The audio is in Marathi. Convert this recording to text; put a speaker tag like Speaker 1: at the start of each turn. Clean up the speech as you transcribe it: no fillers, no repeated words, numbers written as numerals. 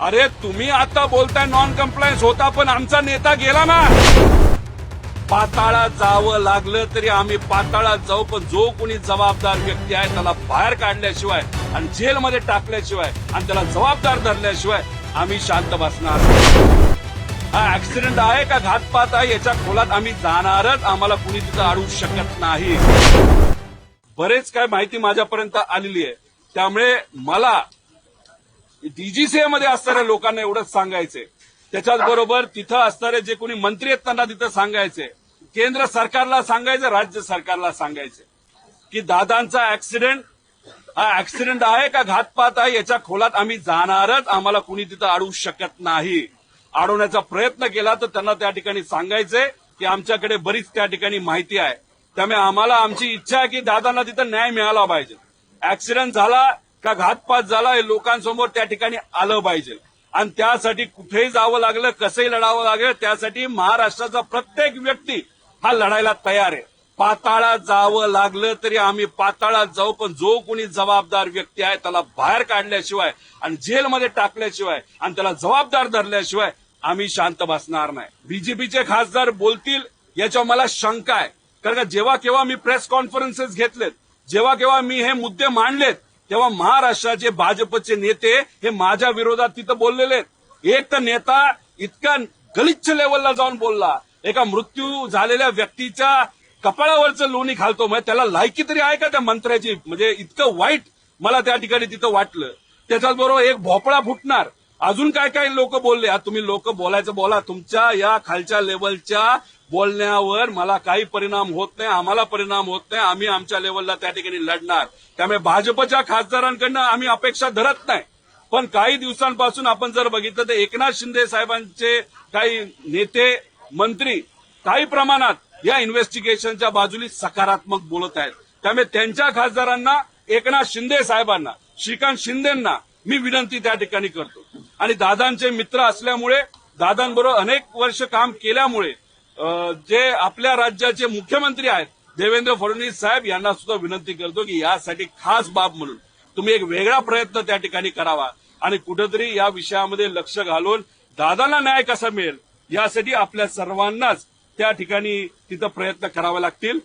Speaker 1: अरे तुम्ही आता बोलताय नॉन कम्प्लायन्स होता, पण आमचा नेता गेला ना. पाताळात जावं लागलं तरी आम्ही पाताळात जाऊ, पण जो कोणी जबाबदार व्यक्ती आहे त्याला बाहेर काढल्याशिवाय आणि जेलमध्ये टाकल्याशिवाय आणि त्याला जबाबदार धरल्याशिवाय आम्ही शांत बसणार नाही. हा ऍक्सिडेंट आहे का घातपात आहे याच्या खोलात आम्ही जाणारच. आम्हाला कुणी तिथं अडवू शकत नाही. बरेच काय माहिती माझ्यापर्यंत आलेली आहे, त्यामुळे मला डीजीसीए मध्ये असणाऱ्या लोकांना एवढंच सांगायचंय. त्याच्याच बरोबर तिथं असणारे जे कोणी मंत्री आहेत त्यांना तिथं सांगायचंय, केंद्र सरकारला सांगायचं, राज्य सरकारला सांगायचं की दादांचा ऍक्सिडेंट आहे का घातपात आहे याच्या खोलात आम्ही जाणारच. आम्हाला कुणी तिथं अडवू शकत नाही. अडवण्याचा प्रयत्न केला तर त्यांना त्या ठिकाणी सांगायचंय की आमच्याकडे बरीच त्या ठिकाणी माहिती आहे. त्यामुळे आम्हाला आमची इच्छा आहे की दादांना तिथं न्याय मिळाला पाहिजे. ऍक्सिडेंट झाला का घातपात झाला हे लोकांसमोर त्या ठिकाणी आलं पाहिजे. आणि त्यासाठी कुठेही जावं लागलं, कसंही लढावं लागलं, त्यासाठी महाराष्ट्राचा प्रत्येक व्यक्ती हा लढायला तयार आहे. पाताळात जावं लागलं तरी आम्ही पाताळात जाऊ, पण जो कोणी जबाबदार व्यक्ती आहे त्याला बाहेर काढल्याशिवाय आणि जेलमध्ये टाकल्याशिवाय आणि त्याला जबाबदार धरल्याशिवाय आम्ही शांत बसणार नाही. बीजेपीचे खासदार बोलतील याच्यावर मला शंका आहे, कारण का जेव्हा केव्हा मी प्रेस कॉन्फरन्सेस घेतलेत, जेव्हा केव्हा मी हे मुद्दे मांडलेत, तेव्हा महाराष्ट्राचे भाजपचे नेते हे माझ्या विरोधात तिथं बोललेले आहेत. एक तर नेता इतका गलिच्छ लेवलला जाऊन बोलला, एका मृत्यू झालेल्या व्यक्तीच्या कपाळावरचं लोणी घालतो, म्हणजे त्याला लायकी तरी आहे का त्या मंत्र्याची? म्हणजे इतकं वाईट मला त्या ठिकाणी तिथं वाटलं. त्याच्याच बरोबर एक भोपळा फुटणार. अजून काय काय लोक बोलले. तुम्ही लोक बोलायचं बोला, तुमच्या या खालच्या लेवलच्या बोलण्यावर मला काही परिणाम होत नाही, आम्हाला परिणाम होत नाही. आम्ही आमच्या लेवलला त्या ठिकाणी लढणार. त्यामुळे भाजपच्या खासदारांकडनं आम्ही अपेक्षा धरत नाही. पण काही दिवसांपासून आपण जर बघितलं तर एकनाथ शिंदे साहेबांचे काही नेते मंत्री काही प्रमाणात या इन्व्हेस्टिगेशनच्या बाजूने सकारात्मक बोलत आहेत. त्यामुळे त्यांच्या खासदारांना, एकनाथ शिंदे साहेबांना, श्रीकांत शिंदेंना मी विनंती त्या ठिकाणी करतो. आणि दादांचे मित्र असल्यामुळे, दादांबरोबर अनेक वर्ष काम केल्यामुळे जे आपल्या राज्याचे मुख्यमंत्री आहेत देवेंद्र फडणवीस साहेब यांना सुद्धा विनंती करतो की यासाठी खास बाब म्हणून तुम्ही एक वेगळा प्रयत्न त्या ठिकाणी करावा आणि कुठेतरी या विषयामध्ये लक्ष घालून दादांना न्याय कसा मिळेल यासाठी आपल्या सर्वांनाच त्या ठिकाणी तिथं प्रयत्न करावे लागतील.